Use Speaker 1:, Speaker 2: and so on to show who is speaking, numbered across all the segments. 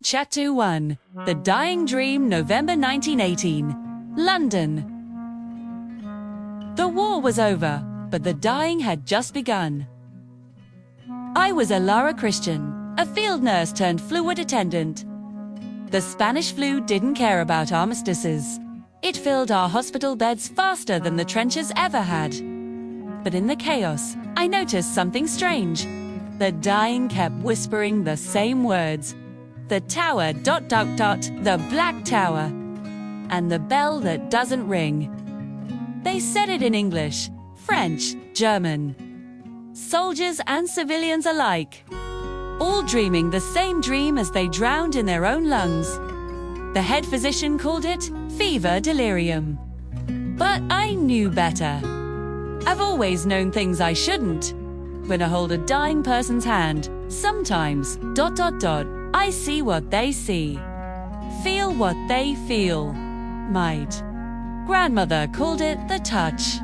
Speaker 1: Chapter 1. The Dying Dream, November 1918. London. The war was over, but the dying had just begun. I was Elara Christian, a field nurse turned fluid attendant. The Spanish flu didn't care about armistices. It filled our hospital beds faster than the trenches ever had. But in the chaos, I noticed something strange. The dying kept whispering the same words. The tower ... the black tower. And the bell that doesn't ring. They said it in English, French, German. Soldiers and civilians alike. All dreaming the same dream as they drowned in their own lungs. The head physician called it fever delirium. But I knew better. I've always known things I shouldn't. When I hold a dying person's hand, sometimes ... I see what they see. Feel what they feel. Might. Grandmother called it the touch.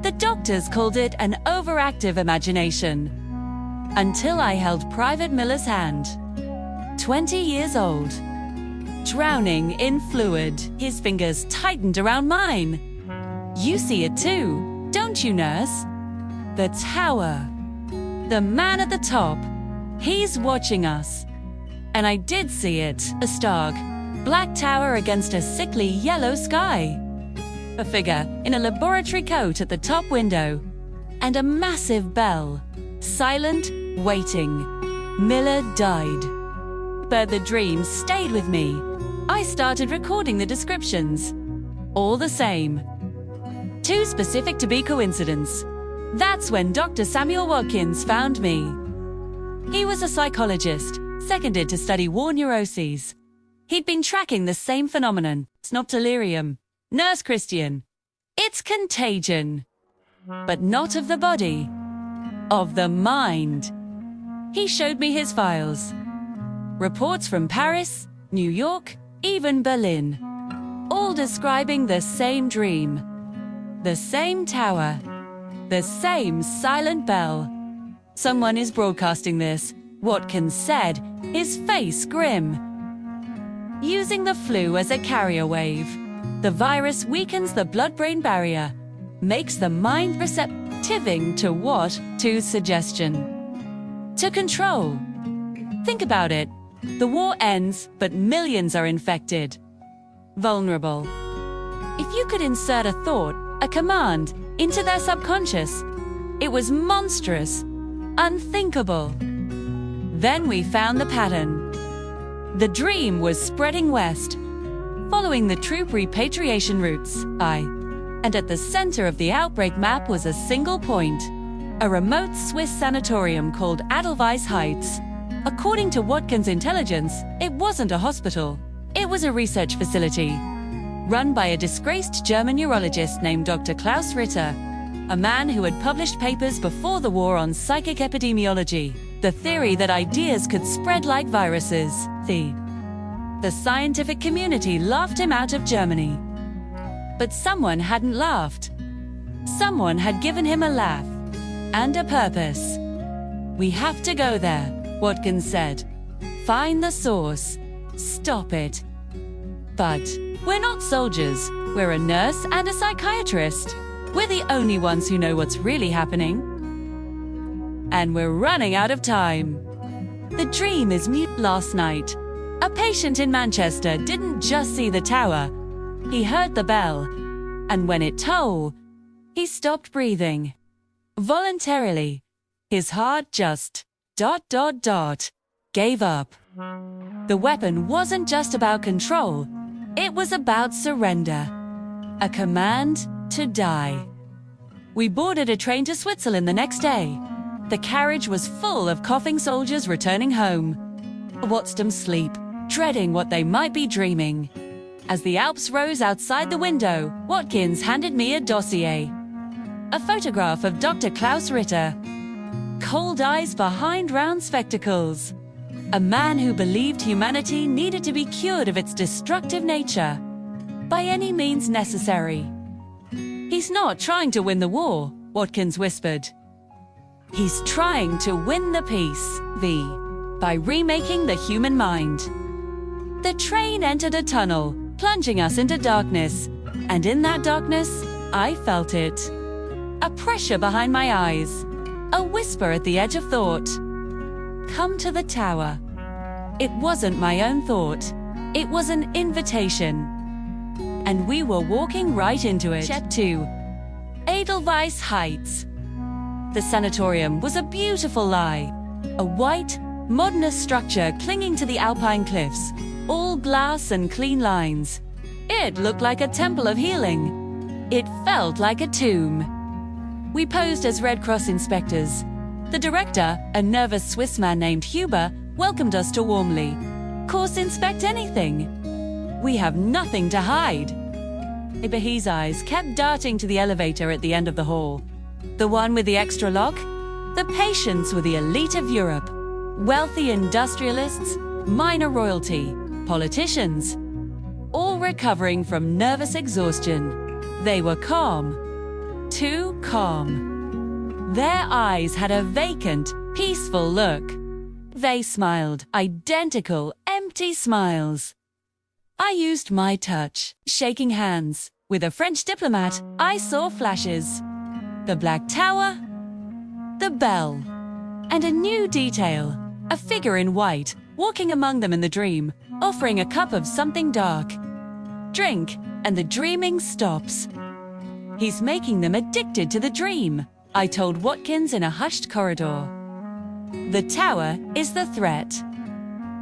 Speaker 1: The doctors called it an overactive imagination. Until I held Private Miller's hand. 20 years old. Drowning in fluid, his fingers tightened around mine. You see it too, don't you, nurse? The tower. The man at the top. He's watching us. And I did see it, a stark, black tower against a sickly yellow sky. A figure in a laboratory coat at the top window. And a massive bell. Silent, waiting. Miller died. But the dream stayed with me. I started recording the descriptions. All the same. Too specific to be coincidence. That's when Dr. Samuel Watkins found me. He was a psychologist, seconded to study war neuroses. He'd been tracking the same phenomenon, Sanatorium. Nurse Christian. It's contagion. But not of the body. Of the mind. He showed me his files. Reports from Paris, New York, even Berlin. All describing the same dream. The same tower. The same silent bell. Someone is broadcasting this, Watkins said, his face grim. Using the flu as a carrier wave. The virus weakens the blood-brain barrier, makes the mind receptive to what? To suggestion. To control. Think about it. The war ends, but millions are infected. Vulnerable. If you could insert a thought, a command, into their subconscious, it was monstrous, unthinkable. Then we found the pattern. The dream was spreading west, following the troop repatriation routes, and at the center of the outbreak map was a single point, a remote Swiss sanatorium called Edelweiss Heights. According to Watkins' intelligence, it wasn't a hospital. It was a research facility, run by a disgraced German neurologist named Dr. Klaus Ritter, a man who had published papers before the war on psychic epidemiology, the theory that ideas could spread like viruses. The scientific community laughed him out of Germany. But someone hadn't laughed. Someone had given him a laugh. And a purpose. We have to go there, Watkins said. Find the source. Stop it. But we're not soldiers. We're a nurse and a psychiatrist. We're the only ones who know what's really happening. And we're running out of time. The dream is mute. Last night, a patient in Manchester didn't just see the tower. He heard the bell. And when it tolled, he stopped breathing. Voluntarily. His heart just ... gave up. The weapon wasn't just about control. It was about surrender. A command to die. We boarded a train to Switzerland the next day. The carriage was full of coughing soldiers returning home. I watched them sleep, dreading what they might be dreaming. As the Alps rose outside the window, Watkins handed me a dossier. A photograph of Dr. Klaus Ritter. Cold eyes behind round spectacles. A man who believed humanity needed to be cured of its destructive nature. By any means necessary. He's not trying to win the war, Watkins whispered. He's trying to win the peace, by remaking the human mind. The train entered a tunnel, plunging us into darkness. And in that darkness, I felt it. A pressure behind my eyes. A whisper at the edge of thought. Come to the tower. It wasn't my own thought. It was an invitation. And we were walking right into it. Step 2. Edelweiss Heights. The sanatorium was a beautiful lie. A white, modernist structure clinging to the alpine cliffs, all glass and clean lines. It looked like a temple of healing. It felt like a tomb. We posed as Red Cross inspectors. The director, a nervous Swiss man named Huber, welcomed us to warmly. Course inspect anything. We have nothing to hide. His eyes kept darting to the elevator at the end of the hall. The one with the extra lock? The patients were the elite of Europe. Wealthy industrialists, minor royalty, politicians, all recovering from nervous exhaustion. They were calm. Too calm. Their eyes had a vacant, peaceful look. They smiled, identical, empty smiles. I used my touch, shaking hands. With a French diplomat, I saw flashes. The Black Tower, the bell, and a new detail, a figure in white, walking among them in the dream, offering a cup of something dark. Drink, and the dreaming stops. He's making them addicted to the dream, I told Watkins in a hushed corridor. The tower is the threat.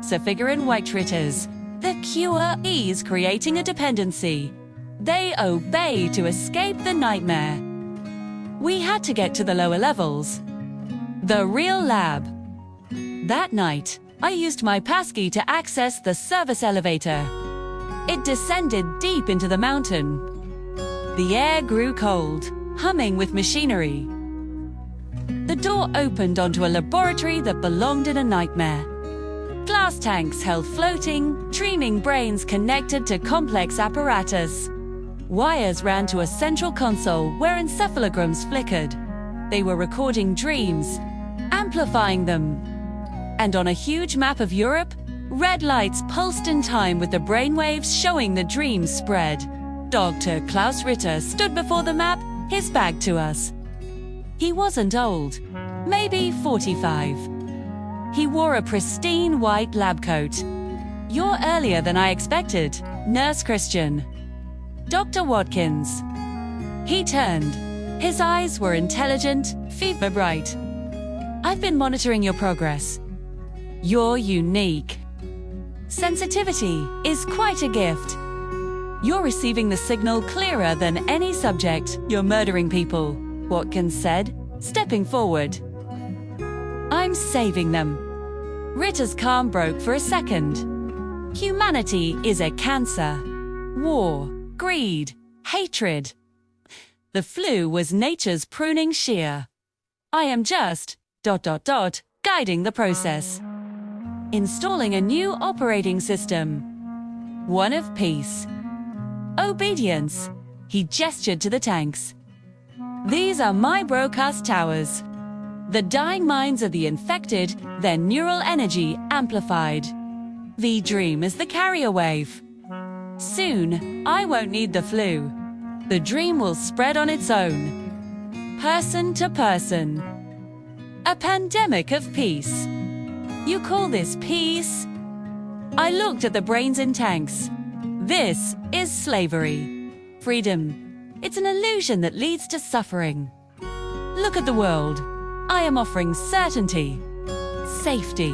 Speaker 1: So figure in white ritters. The cure is creating a dependency. They obey to escape the nightmare. We had to get to the lower levels. The real lab. That night, I used my passkey to access the service elevator. It descended deep into the mountain. The air grew cold, humming with machinery. The door opened onto a laboratory that belonged in a nightmare. Glass tanks held floating, dreaming brains connected to complex apparatus. Wires ran to a central console where encephalograms flickered. They were recording dreams, amplifying them. And on a huge map of Europe, red lights pulsed in time with the brainwaves showing the dreams spread. Dr. Klaus Ritter stood before the map, his back to us. He wasn't old, maybe 45. He wore a pristine white lab coat. You're earlier than I expected, Nurse Christian. Dr. Watkins. He turned. His eyes were intelligent, fever bright. I've been monitoring your progress. You're unique. Sensitivity is quite a gift. You're receiving the signal clearer than any subject. You're murdering people, Watkins said, stepping forward. I'm saving them. Ritter's calm broke for a second. Humanity is a cancer. War, greed, hatred. The flu was nature's pruning shear. I am just ... guiding the process. Installing a new operating system. One of peace. Obedience. He gestured to the tanks. These are my broadcast towers. The dying minds of the infected, their neural energy amplified. The dream is the carrier wave. Soon, I won't need the flu. The dream will spread on its own. Person to person. A pandemic of peace. You call this peace? I looked at the brains in tanks. This is slavery. Freedom. It's an illusion that leads to suffering. Look at the world. I am offering certainty. Safety.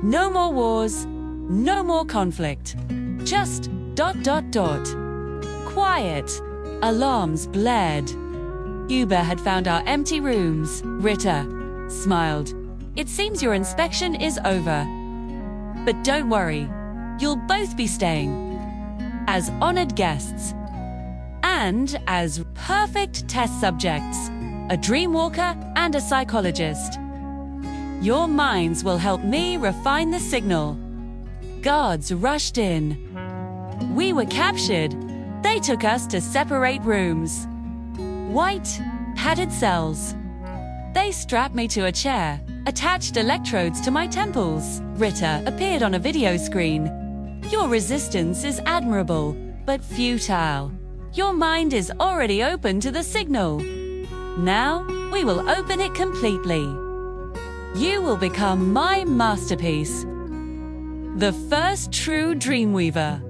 Speaker 1: No more wars. No more conflict. Just ... Quiet. Alarms blared. Huber had found our empty rooms. Ritter smiled. It seems your inspection is over. But don't worry. You'll both be staying. As honored guests. And as perfect test subjects. A dream walker and a psychologist. Your minds will help me refine the signal. Guards rushed in. We were captured. They took us to separate rooms. White, padded cells. They strapped me to a chair, attached electrodes to my temples. Ritter appeared on a video screen. Your resistance is admirable, but futile. Your mind is already open to the signal. Now, we will open it completely. You will become my masterpiece. The first true dreamweaver.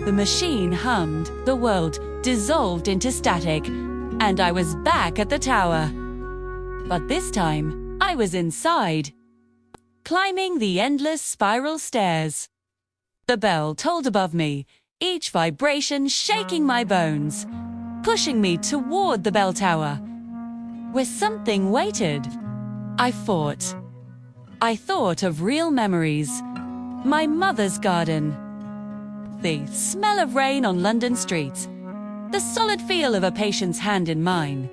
Speaker 1: The machine hummed, the world dissolved into static, and I was back at the tower. But this time, I was inside, climbing the endless spiral stairs. The bell tolled above me, each vibration shaking my bones, pushing me toward the bell tower, where something waited. I fought. I thought of real memories. My mother's garden. The smell of rain on London streets. The solid feel of a patient's hand in mine.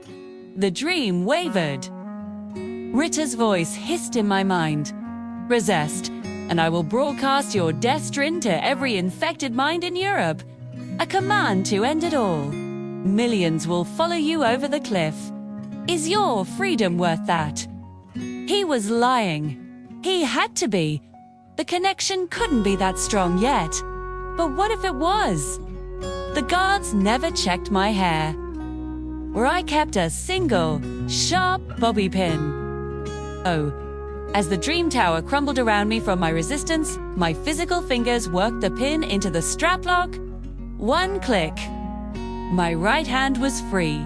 Speaker 1: The dream wavered. Ritter's voice hissed in my mind. Resist, and I will broadcast your destrin to every infected mind in Europe. A command to end it all. Millions will follow you over the cliff. Is your freedom worth that? He was lying. He had to be. The connection couldn't be that strong yet. But what if it was? The guards never checked my hair, where I kept a single, sharp bobby pin. Oh, as the dream tower crumbled around me from my resistance, my physical fingers worked the pin into the strap lock. One click. My right hand was free.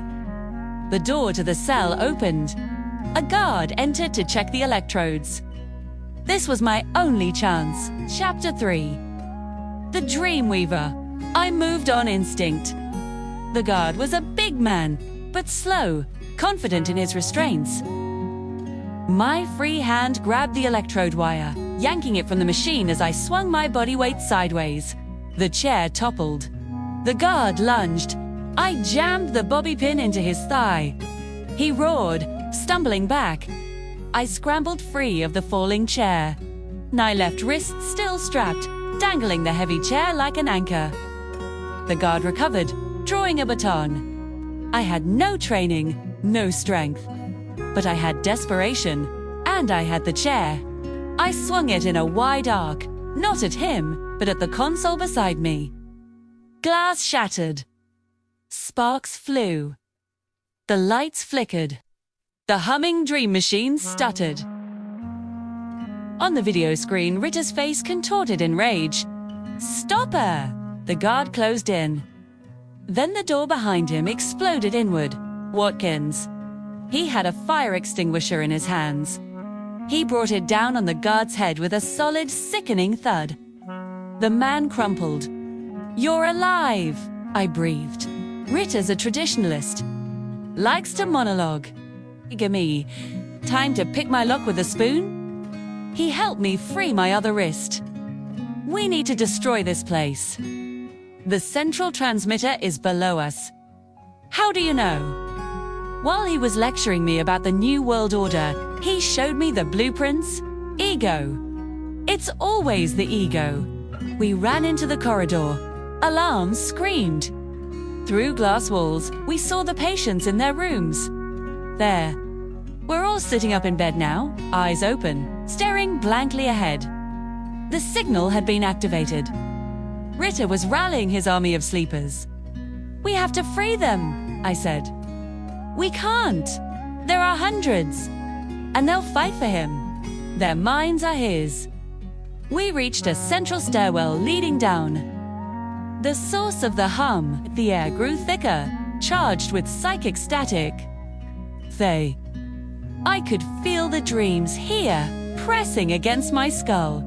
Speaker 1: The door to the cell opened. A guard entered to check the electrodes. This was my only chance. Chapter 3. The Dreamweaver. I moved on instinct. The guard was a big man, but slow, confident in his restraints. My free hand grabbed the electrode wire, yanking it from the machine as I swung my body weight sideways. The chair toppled. The guard lunged. I jammed the bobby pin into his thigh. He roared, stumbling back. I scrambled free of the falling chair. My left wrist still strapped, dangling the heavy chair like an anchor. The guard recovered, drawing a baton. I had no training, no strength. But I had desperation, and I had the chair. I swung it in a wide arc, not at him, but at the console beside me. Glass shattered. Sparks flew. The lights flickered. The humming dream machine stuttered. On the video screen, Ritter's face contorted in rage. "Stop her!" The guard closed in. Then the door behind him exploded inward. Watkins. He had a fire extinguisher in his hands. He brought it down on the guard's head with a solid, sickening thud. The man crumpled. "You're alive!" I breathed. Ritter's a traditionalist. Likes to monologue. Me. Time to pick my lock with a spoon? He helped me free my other wrist. We need to destroy this place. The central transmitter is below us. How do you know? While he was lecturing me about the New World Order, he showed me the blueprints. Ego. It's always the ego. We ran into the corridor. Alarms screamed. Through glass walls, we saw the patients in their rooms. There. We're all sitting up in bed now, eyes open, staring blankly ahead. The signal had been activated. Ritter was rallying his army of sleepers. "We have to free them," I said. "We can't. There are hundreds. And they'll fight for him. Their minds are his." We reached a central stairwell leading down. The source of the hum, the air grew thicker, charged with psychic static. I could feel the dreams here, pressing against my skull.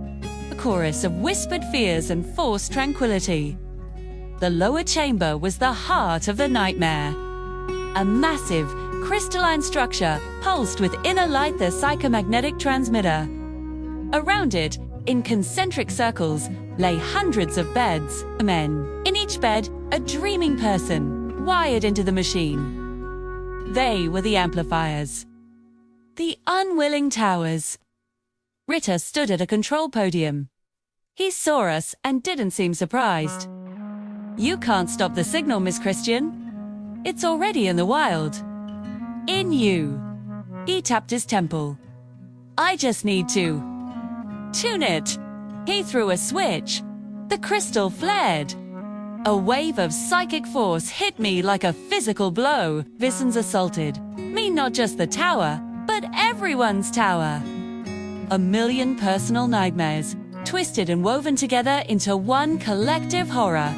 Speaker 1: A chorus of whispered fears and forced tranquility. The lower chamber was the heart of the nightmare. A massive, crystalline structure pulsed with inner light, the psychomagnetic transmitter. Around it, in concentric circles, lay hundreds of beds, men. In each bed, a dreaming person, wired into the machine. They were the amplifiers. The unwilling towers. Ritter stood at a control podium. He saw us and didn't seem surprised. "You can't stop the signal, Miss Christian. It's already in the wild. In you." He tapped his temple. "I just need to tune it." He threw a switch. The crystal flared. A wave of psychic force hit me like a physical blow. Visions assaulted me, not just the tower, but everyone's tower. A million personal nightmares, twisted and woven together into one collective horror.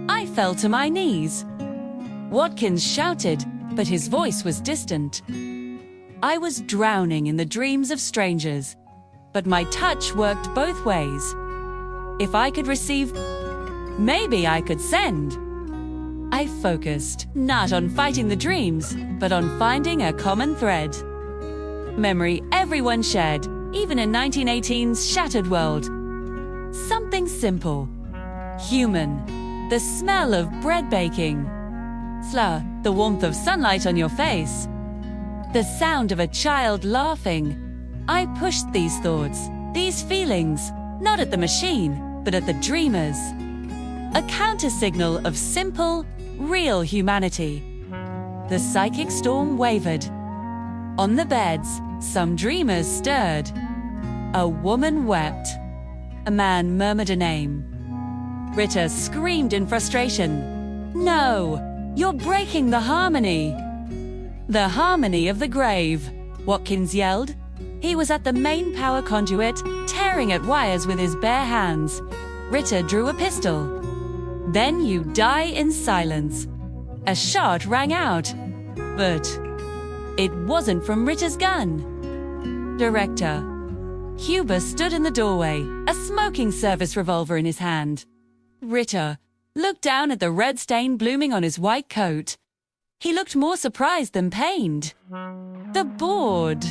Speaker 1: I fell to my knees. Watkins shouted, but his voice was distant. I was drowning in the dreams of strangers, but my touch worked both ways. If I could receive, maybe I could send. I focused, not on fighting the dreams, but on finding a common thread. Memory everyone shared, even in 1918's shattered world. Something simple, human, the smell of bread baking, the warmth of sunlight on your face, the sound of a child laughing. I pushed these thoughts, these feelings, not at the machine, but at the dreamers. A counter-signal of simple, real humanity. The psychic storm wavered. On the beds, some dreamers stirred. A woman wept. A man murmured a name. Ritter screamed in frustration. "No, you're breaking the harmony." "The harmony of the grave," Watkins yelled. He was at the main power conduit, tearing at wires with his bare hands. Ritter drew a pistol. "Then you die in silence." A shot rang out, but it wasn't from Ritter's gun. Director Huber stood in the doorway, a smoking service revolver in his hand. Ritter looked down at the red stain blooming on his white coat. He looked more surprised than pained. "The board.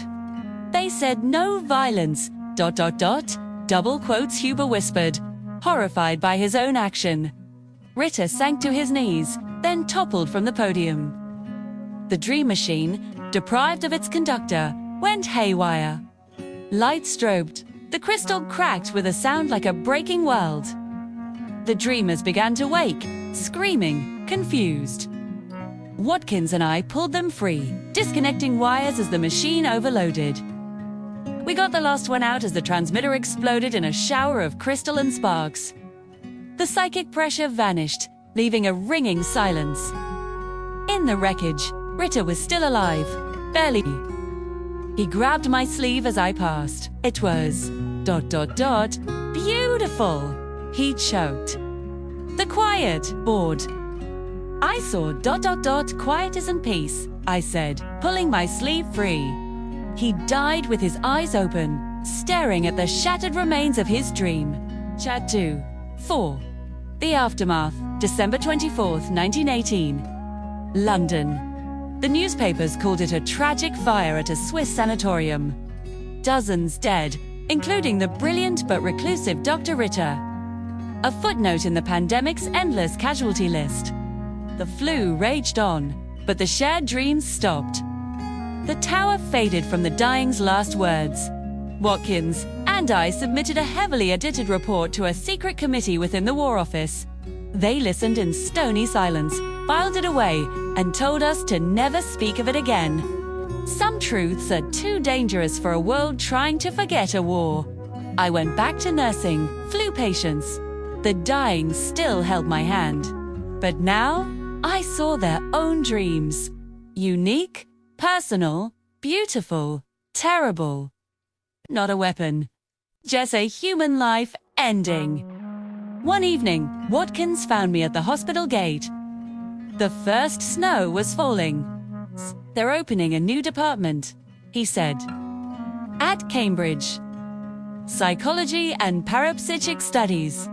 Speaker 1: They said no violence, ... double quotes Huber whispered, horrified by his own action. Ritter sank to his knees, then toppled from the podium. The dream machine, deprived of its conductor, went haywire. Light strobed. The crystal cracked with a sound like a breaking world. The dreamers began to wake, screaming, confused. Watkins and I pulled them free, disconnecting wires as the machine overloaded. We got the last one out as the transmitter exploded in a shower of crystal and sparks. The psychic pressure vanished, leaving a ringing silence. In the wreckage, Ritter was still alive, barely. He grabbed my sleeve as I passed. It was ... beautiful, he choked. The quiet, bored. I saw ... quiet isn't peace, I said, pulling my sleeve free. He died with his eyes open, staring at the shattered remains of his dream. Chat 2. 4. The Aftermath, December 24th, 1918. London. The newspapers called it a tragic fire at a Swiss sanatorium. Dozens dead, including the brilliant but reclusive Dr. Ritter. A footnote in the pandemic's endless casualty list. The flu raged on, but the shared dreams stopped. The tower faded from the dying's last words. Watkins and I submitted a heavily edited report to a secret committee within the War Office. They listened in stony silence, filed it away, and told us to never speak of it again. Some truths are too dangerous for a world trying to forget a war. I went back to nursing flu patients. The dying still held my hand. But now, I saw their own dreams. Unique, personal, beautiful, terrible. Not a weapon. Just a human life ending. One evening, Watkins found me at the hospital gate. The first snow was falling. They're opening a new department, he said. At Cambridge. Psychology and parapsychic studies.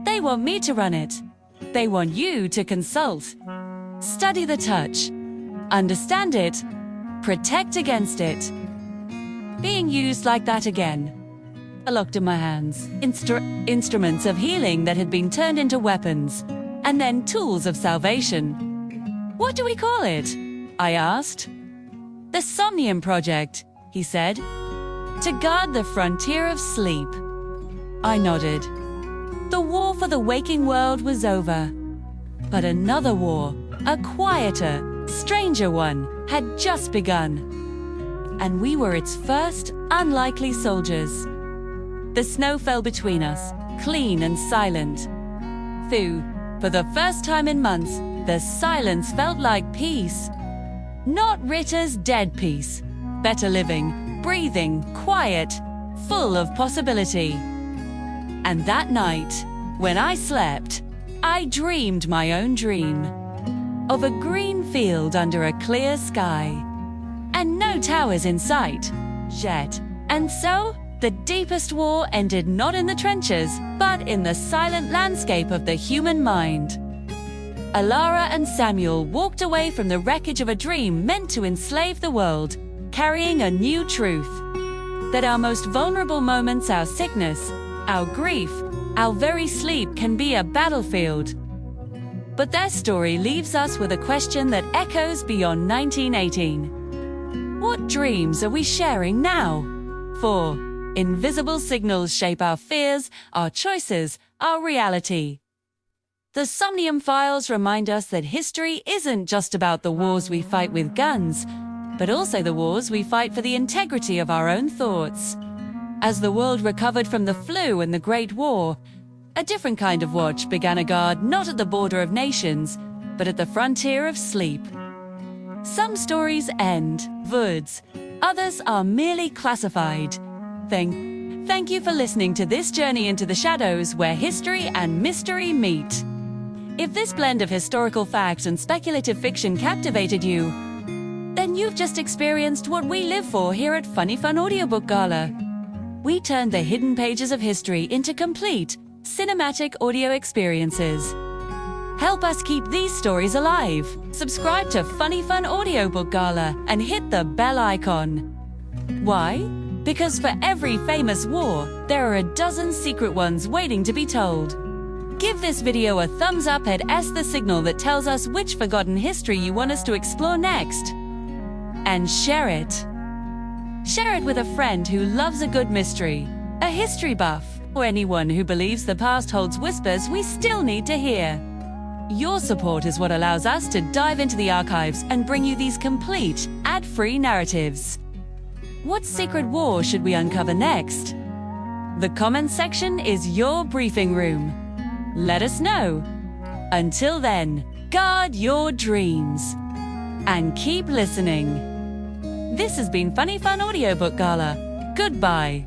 Speaker 1: They want me to run it. They want you to consult. Study the touch. Understand it. Protect against it. Being used like that again. I looked in my hands. Instruments of healing that had been turned into weapons. And then tools of salvation. What do we call it? I asked. The Somnium Project, he said. To guard the frontier of sleep. I nodded. The war for the waking world was over. But another war, a quieter, stranger one, had just begun. And we were its first unlikely soldiers. The snow fell between us, clean and silent. Though, for the first time in months, the silence felt like peace. Not Ritter's dead peace. Better living, breathing, quiet, full of possibility. And that night, when I slept, I dreamed my own dream. Of a green field under a clear sky. And no towers in sight, yet. And so, the deepest war ended not in the trenches, but in the silent landscape of the human mind. Elara and Samuel walked away from the wreckage of a dream meant to enslave the world, carrying a new truth. That our most vulnerable moments, our sickness, our grief, our very sleep can be a battlefield. But their story leaves us with a question that echoes beyond 1918. What dreams are we sharing now? For invisible signals shape our fears, our choices, our reality. The Somnium files remind us that history isn't just about the wars we fight with guns, but also the wars we fight for the integrity of our own thoughts. As the world recovered from the flu and the Great War, a different kind of watch began a guard not at the border of nations, but at the frontier of sleep. Some stories end, words, others are merely classified. Thank you for listening to this journey into the shadows where history and mystery meet. If this blend of historical fact and speculative fiction captivated you, then you've just experienced what we live for here at Funny Fun Audiobook Gala. We turn the hidden pages of history into complete, cinematic audio experiences. Help us keep these stories alive. Subscribe to Funny Fun Audiobook Gala and hit the bell icon. Why? Because for every famous war, there are a dozen secret ones waiting to be told. Give this video a thumbs up and S the signal that tells us which forgotten history you want us to explore next. And share it. Share it with a friend who loves a good mystery, a history buff, or anyone who believes the past holds whispers we still need to hear. Your support is what allows us to dive into the archives and bring you these complete, ad-free narratives. What secret war should we uncover next? The comments section is your briefing room. Let us know. Until then, guard your dreams. And keep listening. This has been Funny Fun Audiobook Gala. Goodbye.